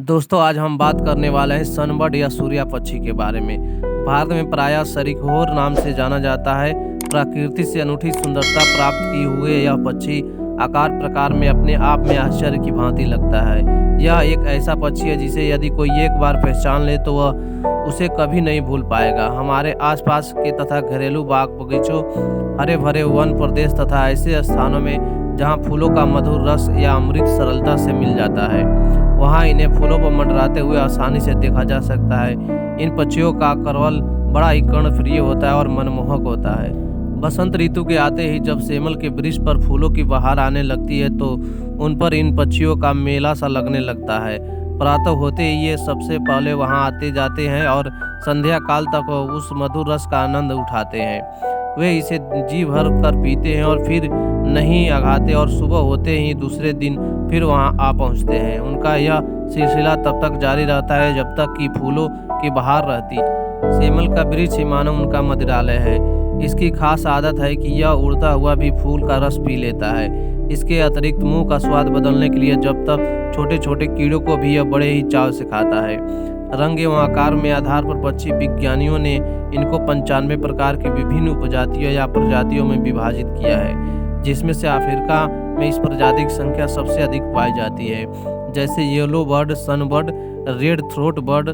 दोस्तों आज हम बात करने वाले हैं सनबर्ड या सूर्या पक्षी के बारे में। भारत में प्रायः सरीखोर नाम से जाना जाता है। प्रकृति से अनूठी सुंदरता प्राप्त किए हुए यह पक्षी आकार प्रकार में अपने आप में आश्चर्य की भांति लगता है। यह एक ऐसा पक्षी है जिसे यदि कोई एक बार पहचान ले तो वह उसे कभी नहीं भूल पाएगा। हमारे आसपास के तथा घरेलू बाग बगीचों, हरे भरे वन प्रदेश तथा ऐसे स्थानों में जहाँ फूलों का मधुर रस या अमृत सरलता से मिल जाता है, वहाँ इन्हें फूलों पर मंडराते हुए आसानी से देखा जा सकता है। इन पक्षियों का करवल बड़ा ही कर्णप्रिय होता है और मनमोहक होता है। बसंत ऋतु के आते ही जब सेमल के वृक्ष पर फूलों की बहार आने लगती है तो उन पर इन पक्षियों का मेला सा लगने लगता है। प्रातः होते ही ये सबसे पहले वहाँ आते जाते हैं और संध्या काल तक उस मधुर रस का आनंद उठाते हैं। वे इसे जी भर कर पीते हैं और फिर नहीं अघाते और सुबह होते ही दूसरे दिन फिर वहां आ पहुंचते हैं। उनका यह सिलसिला तब तक जारी रहता है जब तक कि फूलों की बहार रहती। सेमल का वृक्ष ही मानो उनका मदिरालय है। इसकी खास आदत है कि यह उड़ता हुआ भी फूल का रस पी लेता है। इसके अतिरिक्त मुंह का स्वाद बदलने के लिए जब तक छोटे छोटे कीड़ों को भी यह बड़े ही चाव से खाता है। रंग एवं आकार में आधार पर पक्षी विज्ञानियों ने इनको 95 प्रकार की विभिन्न उपजातियों या प्रजातियों में विभाजित किया है, जिसमें से अफ्रीका में इस प्रजाति की संख्या सबसे अधिक पाई जाती है, जैसे yellow bird sunbird, red throat bird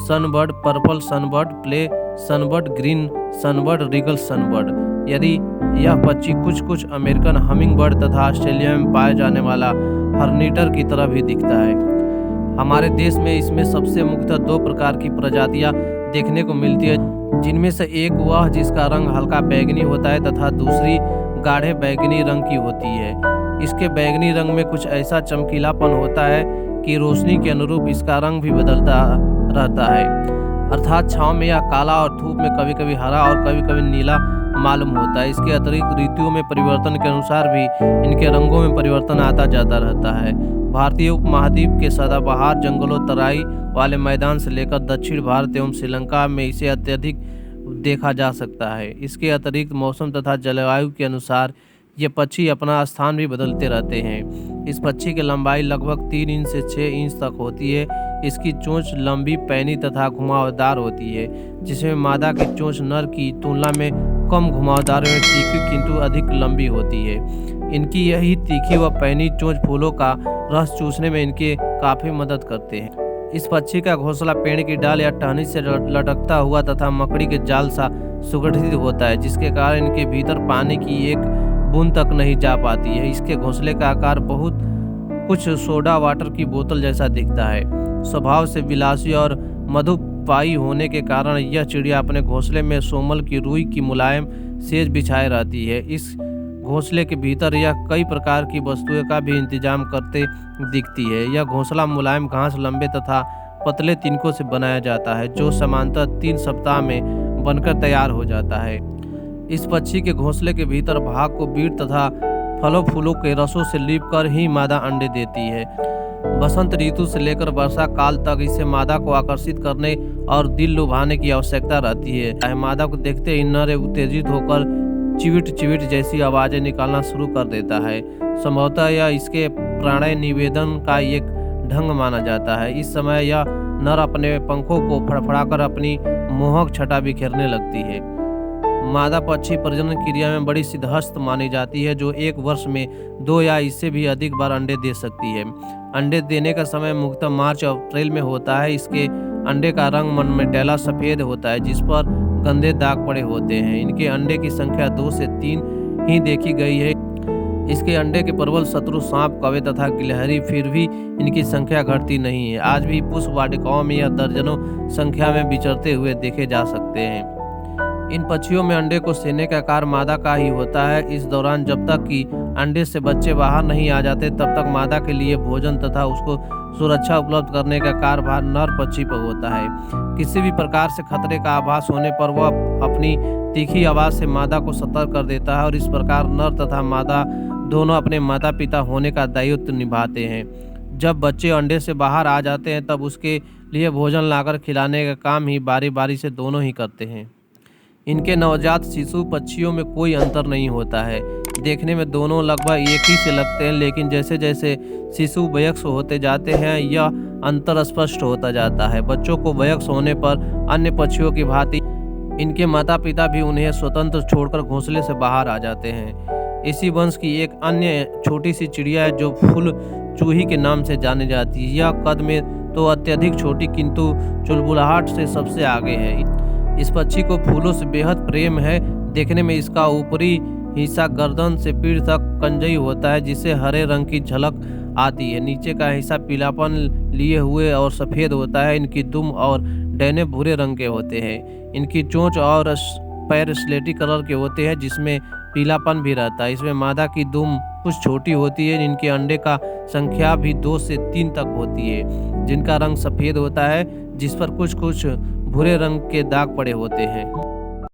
sunbird, purple sunbird, play sunbird, green sunbird, Regal sunbird. यदि यह पक्षी कुछ अमेरिकन हमिंगबर्ड तथा ऑस्ट्रेलिया में पाया जाने वाला हर्नीटर की तरह भी दिखता है। हमारे देश में इसमें सबसे मुख्यतः 2 प्रकार की प्रजातियां देखने को मिलती है, जिनमें से एक वह जिसका रंग हल्का बैंगनी होता है तथा दूसरी गाढ़े बैंगनी रंग की होती है। इसके बैंगनी रंग में कुछ ऐसा चमकीलापन होता है कि रोशनी के अनुरूप इसका रंग भी बदलता रहता है, अर्थात छांव में यह काला और धूप में कभी कभी हरा और कभी कभी नीला मालूम होता है। इसके अतिरिक्त ऋतुओं में परिवर्तन के अनुसार भी इनके रंगों में परिवर्तन आता जाता रहता है। भारतीय उपमहाद्वीप के सदाबहार जंगलों, तराई वाले मैदान से लेकर दक्षिण भारत एवं श्रीलंका में इसे अत्यधिक देखा जा सकता है। इसके अतिरिक्त मौसम तथा जलवायु के अनुसार ये पक्षी अपना स्थान भी बदलते रहते हैं। इस पक्षी की लंबाई लगभग 3 इंच से 6 इंच तक होती है। इसकी चोंच लंबी, पैनी तथा घुमावदार होती है, जिसमें मादा की चोंच नर की तुलना में कम घुमावदार एवं तीखी किंतु अधिक लंबी होती है। इनकी यही तीखी व पैनी चोंच फूलों का रस चूसने में इनके काफी मदद करते हैं। इस पक्षी का घोंसला पेड़ की डाल या टहनी से लटकता हुआ तथा मकड़ी के जाल सा सुगठित होता है, जिसके कारण इनके भीतर पानी की एक बूंद तक नहीं जा पाती है। इसके घोंसले का आकार बहुत कुछ सोडा वाटर की बोतल जैसा दिखता है। स्वभाव से विलासी और मधुपाई होने के कारण यह चिड़िया अपने घोंसले में सोमल की रुई की मुलायम सेज बिछाए रहती है। इस घोंसले के भीतर यह कई प्रकार की वस्तुओं का भी इंतजाम करते दिखती है। यह घोंसला मुलायम घास, लंबे तथा पतले तिनकों से बनाया जाता है, जो समांतर 3 सप्ताह में बनकर तैयार हो जाता है। इस पक्षी के घोंसले के भीतर भाग को बीट तथा फलों फूलों के रसों से लीप कर ही मादा अंडे देती है। बसंत ऋतु से लेकर वर्षा काल तक इसे मादा को आकर्षित करने और दिल लुभाने की आवश्यकता रहती है। मादा को देखते ही नर उत्तेजित होकर चिविट चिविट जैसी आवाजें निकालना शुरू कर देता है। संभवतः यह इसके प्रणय निवेदन का एक ढंग माना जाता है। इस समय यह नर अपने पंखों को फड़फड़ाकर अपनी मोहक छटा बिखेरने लगती है। मादा पक्षी प्रजनन क्रिया में बड़ी सिद्धहस्त मानी जाती है, जो 1 वर्ष में 2 या इससे भी अधिक बार अंडे दे सकती है। अंडे देने का समय मुख्यतः मार्च और अप्रैल में होता है। इसके अंडे का रंग मनमेटेला सफ़ेद होता है, जिस पर गंदे दाग पड़े होते हैं। इनके अंडे की संख्या 2 से 3 ही देखी गई है। इसके अंडे के प्रबल शत्रु सांप, कौवे तथा गिलहरी, फिर भी इनकी संख्या घटती नहीं है। आज भी पुष्प वाटिकाओं में यह दर्जनों संख्या में विचरते हुए देखे जा सकते हैं। इन पक्षियों में अंडे को सेने का आकार मादा का ही होता है। इस दौरान जब तक कि अंडे से बच्चे बाहर नहीं आ जाते तब तक मादा के लिए भोजन तथा उसको सुरक्षा उपलब्ध करने का कार्यभार नर पक्षी पर होता है। किसी भी प्रकार से खतरे का आभास होने पर वह अपनी तीखी आवाज से मादा को सतर्क कर देता है और इस प्रकार नर तथा मादा दोनों अपने माता पिता होने का दायित्व निभाते हैं। जब बच्चे अंडे से बाहर आ जाते हैं तब उसके लिए भोजन लाकर खिलाने का काम ही बारी बारी से दोनों ही करते हैं। इनके नवजात शिशु पक्षियों में कोई अंतर नहीं होता है। देखने में दोनों लगभग एक ही से लगते हैं, लेकिन जैसे जैसे शिशु वयस्क होते जाते हैं यह अंतर स्पष्ट होता जाता है। बच्चों को वयस्क होने पर अन्य पक्षियों की भांति इनके माता पिता भी उन्हें स्वतंत्र छोड़कर घोंसले से बाहर आ जाते हैं। इसी वंश की एक अन्य छोटी सी चिड़िया है जो फूल चूही के नाम से जानी जाती है। यह कद में तो अत्यधिक छोटी किंतु चुलबुलाहट से सबसे आगे है। इस पक्षी को फूलों से बेहद प्रेम है। देखने में इसका ऊपरी हिस्सा गर्दन से पीठ तक कंजई होता है जिससे हरे रंग की झलक आती है। नीचे का हिस्सा पीलापन लिए हुए और सफ़ेद होता है। इनकी दुम और डैने भूरे रंग के होते हैं। इनकी चोंच और पैर स्लेटी कलर के होते हैं जिसमें पीलापन भी रहता है। इसमें मादा की दुम कुछ छोटी होती है। इनके अंडे का संख्या भी 2 से 3 तक होती है जिनका रंग सफ़ेद होता है जिस पर कुछ कुछ भूरे रंग के दाग पड़े होते हैं।